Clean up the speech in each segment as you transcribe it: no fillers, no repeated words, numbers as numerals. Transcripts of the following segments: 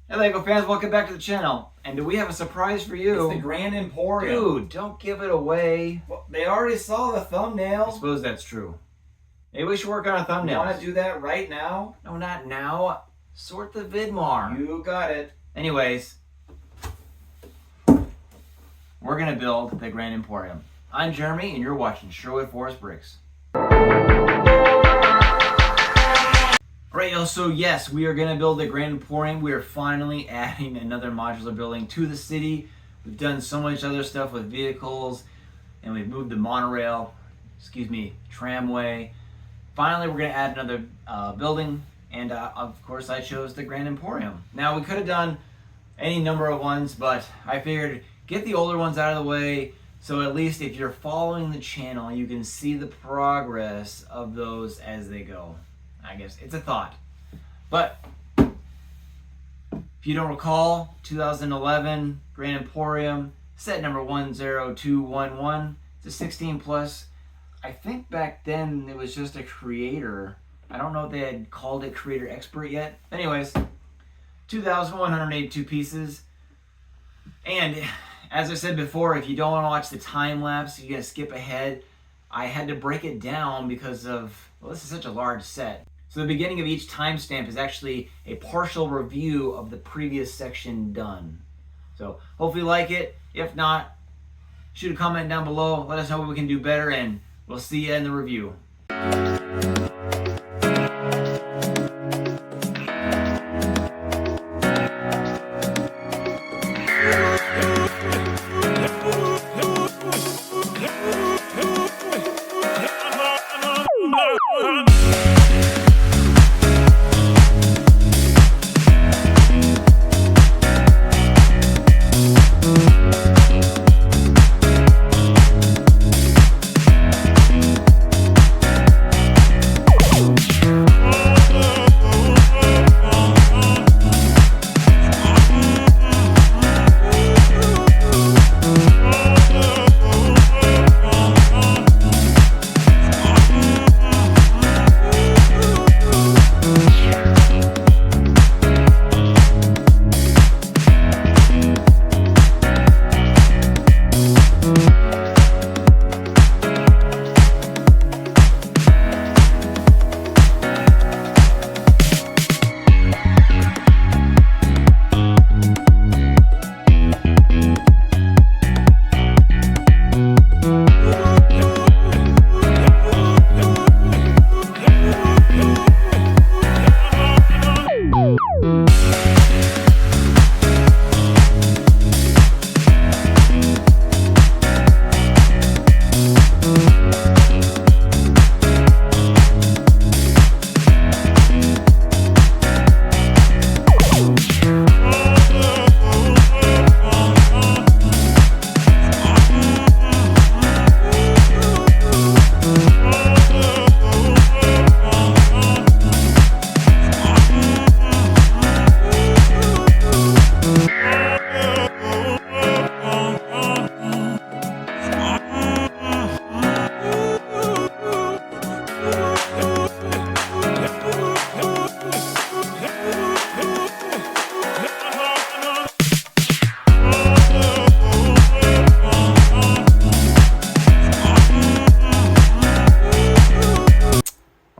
Hey LEGO fans, welcome back to the channel. And do we have a surprise for you? It's the Grand Emporium. Dude, don't give it away. Well, they already saw the thumbnail. I suppose that's true. Maybe we should work on a thumbnail. You want to do that right now? No, not now. Sort the vidmar. You got it. Anyways, we're going to build the Grand Emporium. I'm Jeremy, and you're watching Sherwood Forest Bricks. Alright, y'all, so yes, we are going to build the Grand Emporium. We are finally adding another modular building to the city. We've done so much other stuff with vehicles, and we've moved the monorail, tramway. Finally, we're going to add another building, and of course, I chose the Grand Emporium. Now, we could have done any number of ones, but I figured get the older ones out of the way, so at least if you're following the channel, you can see the progress of those as they go. I guess it's a thought. But if you don't recall, 2011 Grand Emporium, set number 10211. It's a 16 plus. I think back then it was just a creator. I don't know if they had called it creator expert yet. Anyways, 2,182 pieces. And as I said before, if you don't want to watch the time lapse, you're going to skip ahead. I had to break it down because of, well, this is such a large set. So the beginning of each timestamp is actually a partial review of the previous section done. So hopefully you like it. If not, shoot a comment down below. Let us know what we can do better, and we'll see you in the review.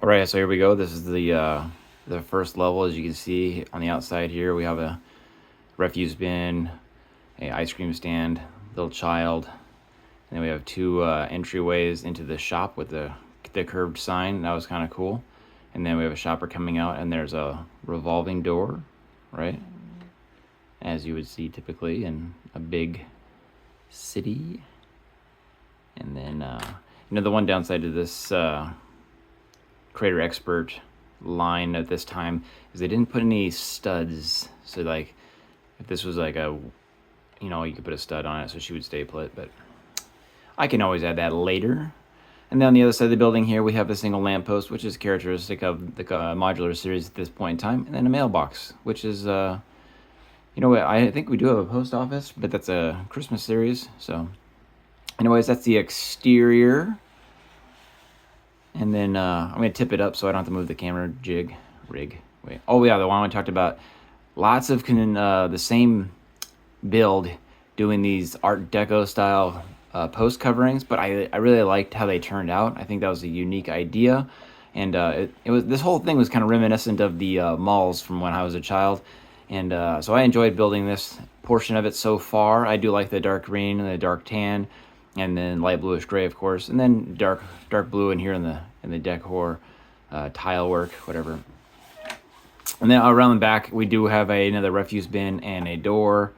Alright, so here we go. This is the first level. As you can see on the outside here, we have a refuse bin, a ice cream stand, little child, and then we have two entryways into the shop with the curved sign. That was kind of cool. And then we have a shopper coming out, and there's a revolving door, right? As you would see typically in a big city. And then, the one downside to this creator expert line at this time is they didn't put any studs. So like if this was like a, you could put a stud on it so she would stay put, but I can always add that later. And then on the other side of the building here, we have a single lamppost, which is characteristic of the modular series at this point in time. And then a mailbox, which is, I think we do have a post office, but that's a Christmas series. So anyways, that's the exterior. And then I'm going to tip it up so I don't have to move the camera rig. Wait. Oh yeah, the one I talked about. lots of the same build doing these Art Deco style post coverings, but I really liked how they turned out. I think that was a unique idea, and it was, this whole thing was kind of reminiscent of the malls from when I was a child, and so I enjoyed building this portion of it so far. I do like the dark green and the dark tan, and then light bluish gray, of course, and then dark blue in here in the decor, tile work, whatever. And then around the back, we do have another refuse bin and a door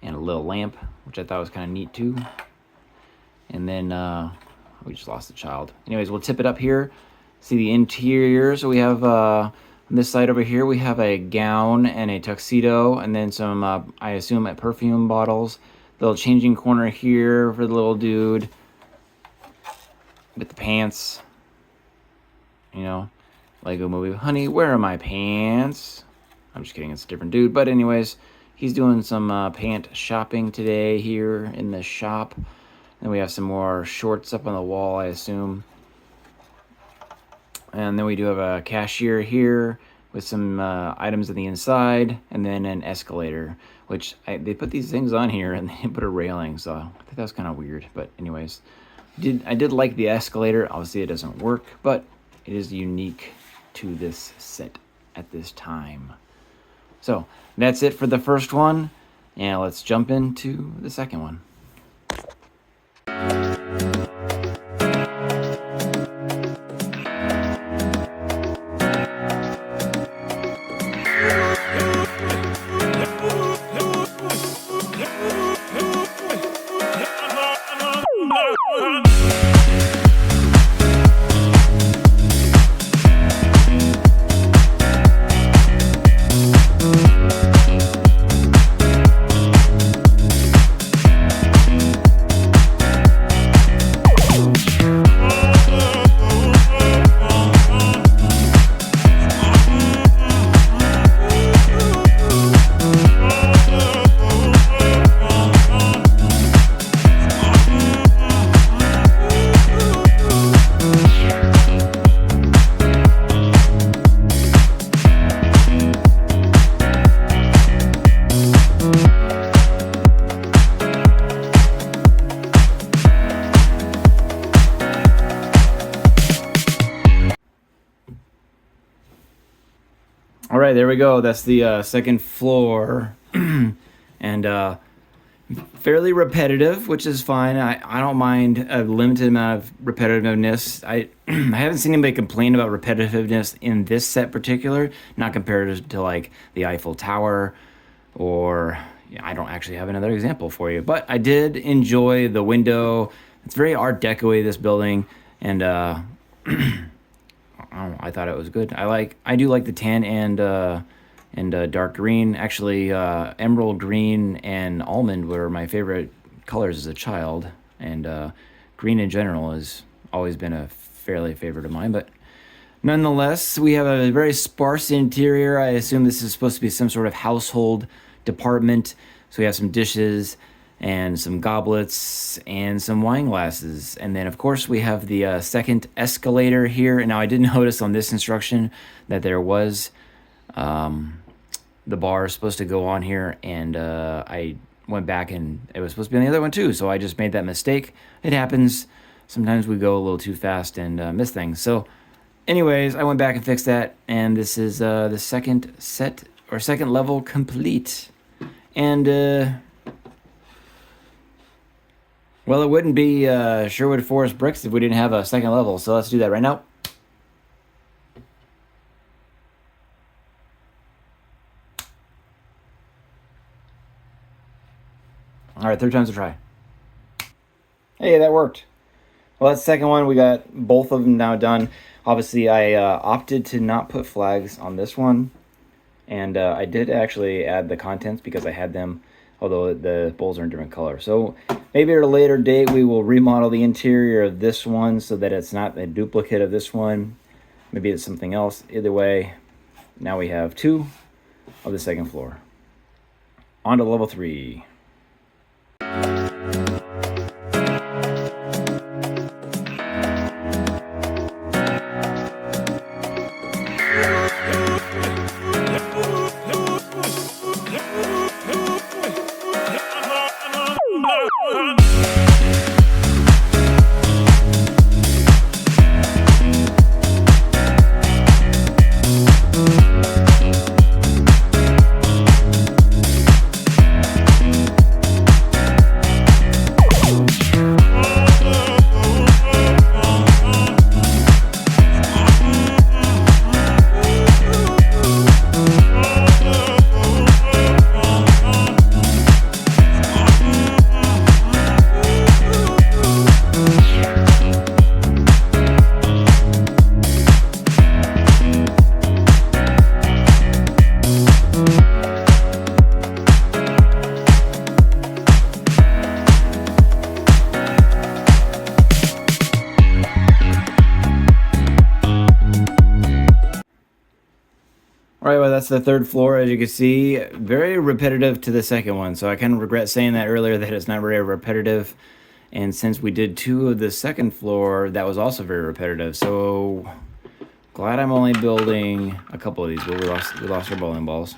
and a little lamp, which I thought was kind of neat too. And then we just lost the child. Anyways, we'll tip it up here. See the interior. So we have on this side over here, we have a gown and a tuxedo, and then some, I assume, perfume bottles. Little changing corner here for the little dude with the pants. You know, Lego movie. Honey, where are my pants? I'm just kidding. It's a different dude. But anyways, he's doing some pant shopping today here in the shop. Then we have some more shorts up on the wall, I assume. And then we do have a cashier here with some items on the inside, and then an escalator, which they put these things on here and they put a railing, so I think that was kind of weird. But anyways, I did like the escalator. Obviously it doesn't work, but it is unique to this set at this time. So that's it for the first one, and let's jump into the second one. All right, there we go. That's the second floor, and fairly repetitive, which is fine. I don't mind a limited amount of repetitiveness. I I haven't seen anybody complain about repetitiveness in this set particular, not compared to like the Eiffel Tower, or I don't actually have another example for you. But I did enjoy the window. It's very Art Deco-y, this building, and I don't know, I thought it was good. I do like the tan and dark green. Actually, emerald green and almond were my favorite colors as a child, and green in general has always been a fairly favorite of mine. But nonetheless, we have a very sparse interior. I assume this is supposed to be some sort of household department. So we have some dishes and some goblets and some wine glasses. And then, of course, we have the second escalator here. And now I did notice on this instruction that there was the bar supposed to go on here, and I went back and it was supposed to be on the other one too. So I just made that mistake. It happens. Sometimes we go a little too fast and miss things. So anyways, I went back and fixed that, and this is the second set or second level complete. And well, it wouldn't be Sherwood Forest bricks if we didn't have a second level. So let's do that right now. All right, third time's a try. Hey, that worked. Well, that second one, we got both of them now done. Obviously, I opted to not put flags on this one. And I did actually add the contents because I had them, although the bowls are in different color. So maybe at a later date, we will remodel the interior of this one so that it's not a duplicate of this one. Maybe it's something else. Either way, now we have 2 of the second floor. On to level 3. that's the third floor, as you can see. Very repetitive to the second one, so I kind of regret saying that earlier, that it's not very repetitive. And since we did 2 of the second floor, that was also very repetitive. So glad I'm only building a couple of these, but we lost our bowling balls.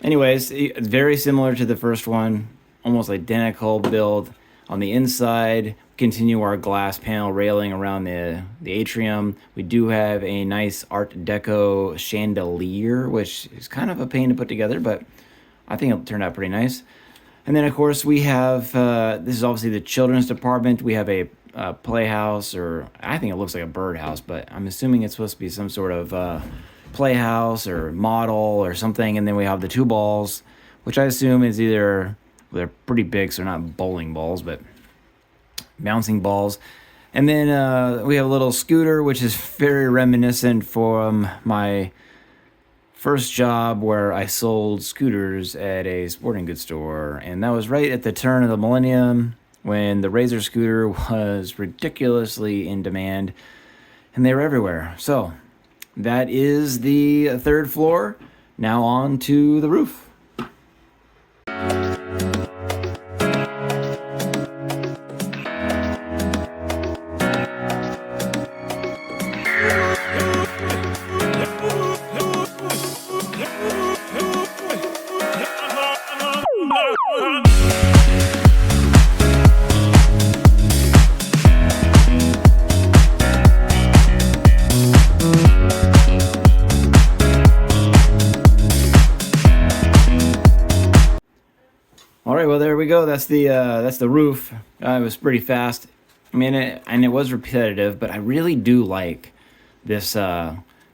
Anyways, it's very similar to the first one, almost identical build. On the inside, continue our glass panel railing around the atrium. We do have a nice Art Deco chandelier, which is kind of a pain to put together, but I think it turned out pretty nice. And then, of course, we have, this is obviously the children's department. We have a playhouse, or I think it looks like a birdhouse, but I'm assuming it's supposed to be some sort of playhouse or model or something. And then we have the 2 balls, which I assume is either, they're pretty big, so they're not bowling balls, but bouncing balls. And then we have a little scooter, which is very reminiscent from my first job where I sold scooters at a sporting goods store. And that was right at the turn of the millennium when the Razor scooter was ridiculously in demand and they were everywhere. So that is the 3rd floor. Now on to the roof. All right, well, there we go. That's the roof. It was pretty fast. I mean, it was repetitive, but I really do like this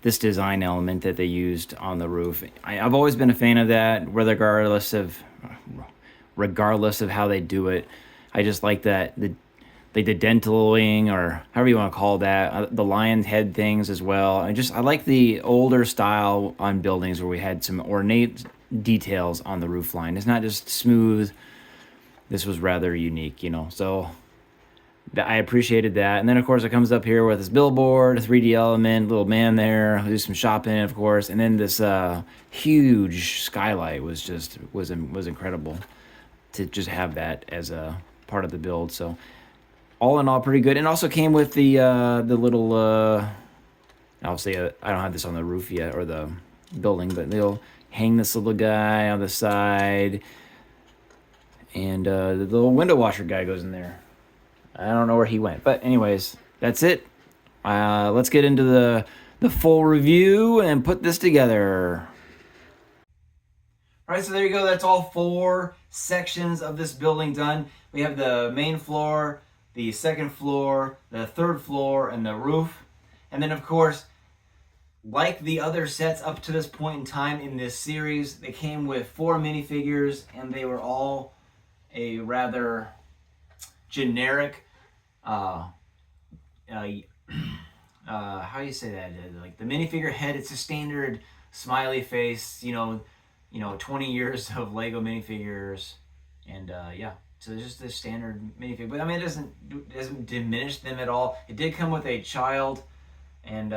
this design element that they used on the roof. I've always been a fan of that, regardless of how they do it. I just like that the dentailing, or however you want to call that, the lion head things as well. I like the older style on buildings where we had some ornate details on the roof line. It's not just smooth. This was rather unique, so I appreciated that. And then, of course, it comes up here with this billboard, a 3D element, little man there, do some shopping, of course. And then this huge skylight was incredible to just have that as a part of the build. So all in all, pretty good. And also came with the little, obviously I don't have this on the roof yet, or the building, but they'll hang this little guy on the side. And the little window washer guy goes in there. I don't know where he went. But anyways, that's it. Let's get into the full review and put this together. All right, so there you go. That's all 4 sections of this building done. We have the main floor, the 2nd floor, the 3rd floor, and the roof. And then, of course, like the other sets up to this point in time in this series, they came with 4 minifigures, and they were all a rather generic, how do you say that? Like the minifigure head, it's a standard smiley face, 20 years of LEGO minifigures, and yeah. So it's just the standard minifigure, but I mean, it doesn't diminish them at all. It did come with a child, and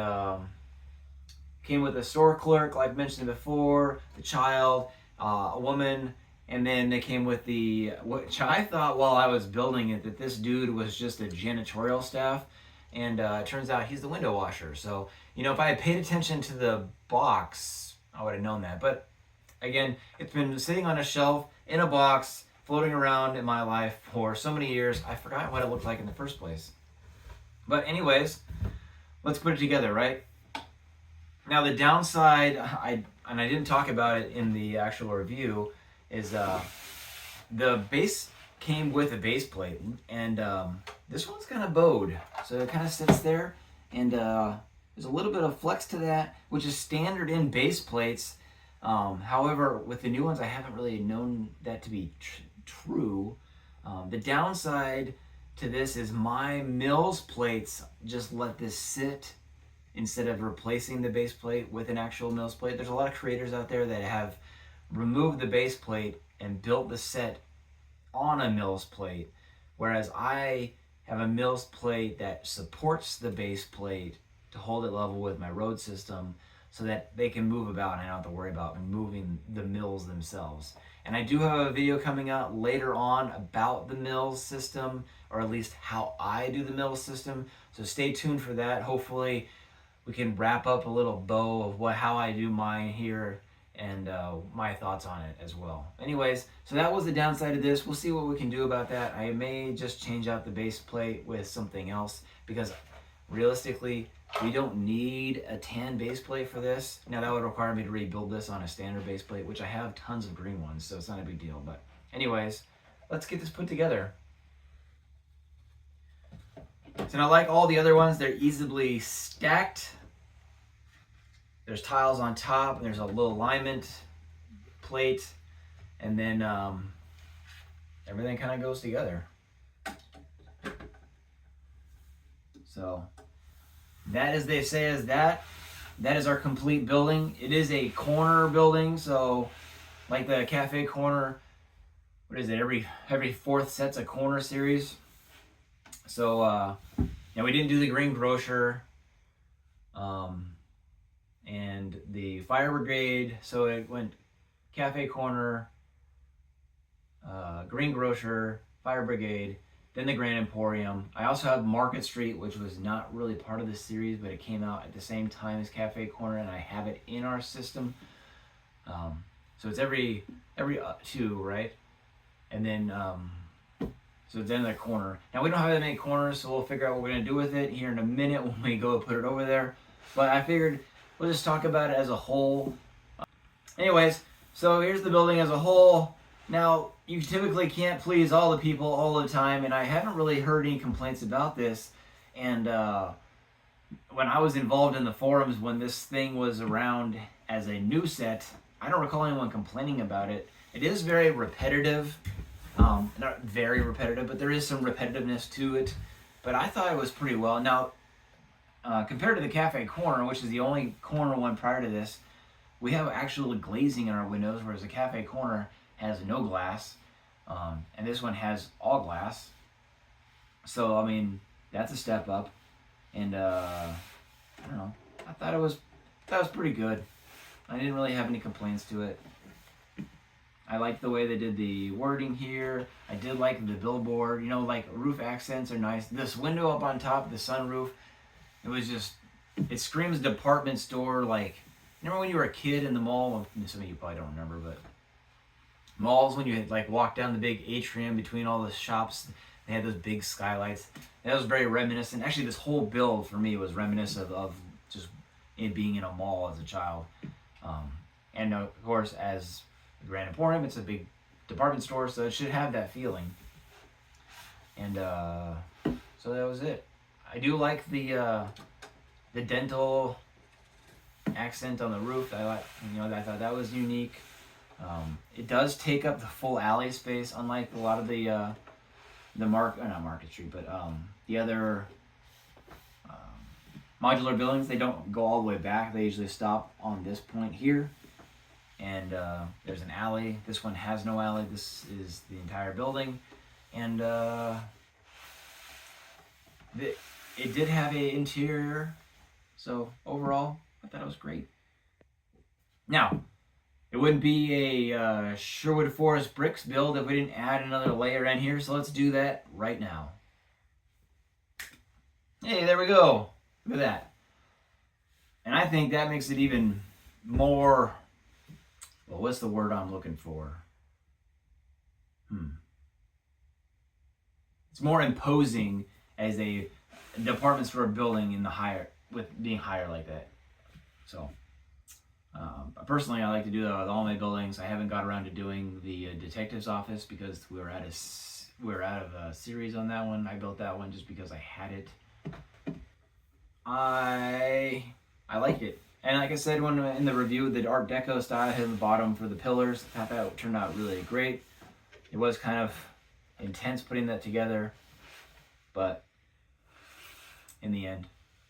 came with a store clerk, like mentioned before, the child, a woman, and then they came with which I thought while I was building it that this dude was just a janitorial staff, and it turns out he's the window washer. So, if I had paid attention to the box, I would have known that. But again, it's been sitting on a shelf in a box, floating around in my life for so many years, I forgot what it looked like in the first place. But anyways, let's put it together, right? Now the downside, I didn't talk about it in the actual review, is the base came with a base plate, and this one's kind of bowed, so it kind of sits there, and there's a little bit of flex to that, which is standard in base plates. However, with the new ones, I haven't really known that to be true. The downside to this is my Mills plates just let this sit instead of replacing the base plate with an actual Mills plate. There's a lot of creators out there that have removed the base plate and built the set on a Mills plate, whereas I have a Mills plate that supports the base plate to hold it level with my road system. so that they can move about and I don't have to worry about moving the mills themselves. And I do have a video coming out later on about the mills system, or at least how I do the mills system. So stay tuned for that. Hopefully we can wrap up a little bow of how I do mine here and my thoughts on it as well. Anyways, so that was the downside of this. We'll see what we can do about that. I may just change out the base plate with something else because realistically, we don't need a tan base plate for this. Now that would require me to rebuild this on a standard base plate, which I have tons of green ones, so it's not a big deal. But anyways, let's get this put together. So now, like all the other ones, they're easily stacked. There's tiles on top, and there's a little alignment plate, and then everything kind of goes together. So that, as they say, is that is our complete building. It is a corner building, so like the cafe corner, what is it, every fourth set's a corner series. So yeah, we didn't do the green grocer and the fire brigade, so it went cafe corner, green grocer, fire brigade, then the Grand Emporium. I also have Market Street, which was not really part of this series, but it came out at the same time as Cafe Corner, and I have it in our system. So it's every two, right? And then so it's in the corner. Now we don't have that many corners, so we'll figure out what we're gonna do with it here in a minute when we go put it over there. But I figured we'll just talk about it as a whole. Anyways, so here's the building as a whole. Now, you typically can't please all the people all the time, and I haven't really heard any complaints about this. And when I was involved in the forums when this thing was around as a new set, I don't recall anyone complaining about it. It is very repetitive. Not very repetitive, but there is some repetitiveness to it. But I thought it was pretty well. Now, compared to the Cafe Corner, which is the only corner one prior to this, we have actual glazing in our windows, whereas the Cafe Corner has no glass, and this one has all glass. So I mean, that's a step up, and I don't know. I thought it was pretty good. I didn't really have any complaints to it. I like the way they did the wording here. I did like the billboard. You know, like roof accents are nice. This window up on top, the sunroof, it screams department store. Like, remember when you were a kid in the mall? Well, some of you probably don't remember, but malls, when you had, like, walk down the big atrium between all the shops, they had those big skylights. That was very reminiscent. Actually, this whole build for me was reminiscent of just it being in a mall as a child. And of course, as the Grand Emporium, it's a big department store, so it should have that feeling. And so that was it. I do like the dental accent on the roof. I thought that was unique. It does take up the full alley space, unlike a lot of not Market Street, but the other modular buildings. They don't go all the way back. They usually stop on this point here, and there's an alley. This one has no alley. This is the entire building, and it did have an interior. So overall, I thought it was great. Now, it wouldn't be a Sherwood Forest bricks build if we didn't add another layer in here, so let's do that right now. Hey, there we go. Look at that. And I think that makes it even more, well, what's the word I'm looking for? It's more imposing as a department store building in the higher, with being higher like that. So personally, I like to do that with all my buildings. I haven't got around to doing the detective's office because we were out of a series on that one. I built that one just because I had it. I liked it, and like I said when in the review, the Art Deco style hit the bottom for the pillars. I thought that turned out really great. It was kind of intense putting that together, but in the end,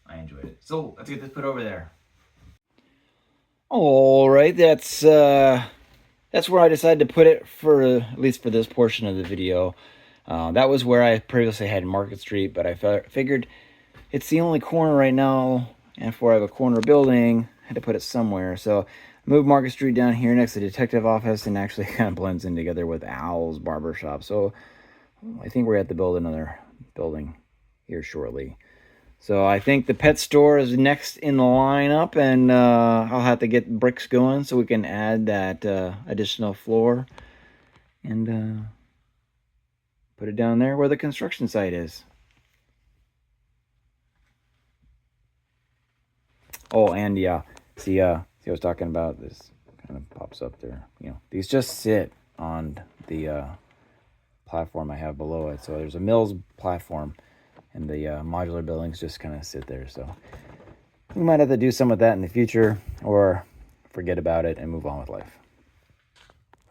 I enjoyed it. So let's get this put over there. All right, that's where I decided to put it for at least for this portion of the video. That was where I previously had Market Street, but I figured it's the only corner right now, and for I have a corner building, had to put it somewhere. So I moved Market Street down here next to the detective office, and actually kind of blends in together with Owl's barbershop. So I think we're going to have to build another building here shortly. So I think the pet store is next in the lineup, and I'll have to get bricks going so we can add that additional floor and put it down there where the construction site is. Oh, and yeah, see I was talking about this. Kind of pops up there. You know, these just sit on the platform I have below it. So there's a Mills platform, and the modular buildings just kind of sit there. So we might have to do some of that in the future, or forget about it and move on with life.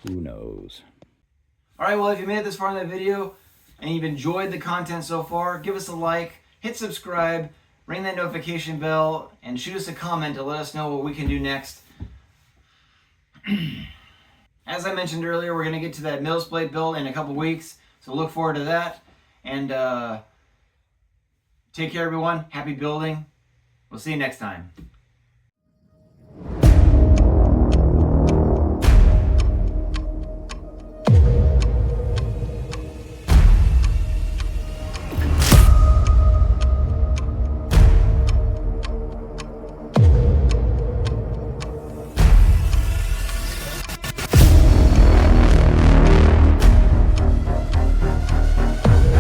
Who knows? All right, well, if you made it this far in the video and you've enjoyed the content so far, give us a like, hit subscribe, ring that notification bell, and shoot us a comment to let us know what we can do next. As I mentioned earlier, we're going to get to that Mills plate build in a couple weeks, so look forward to that. And take care, everyone. Happy building. We'll see you next time.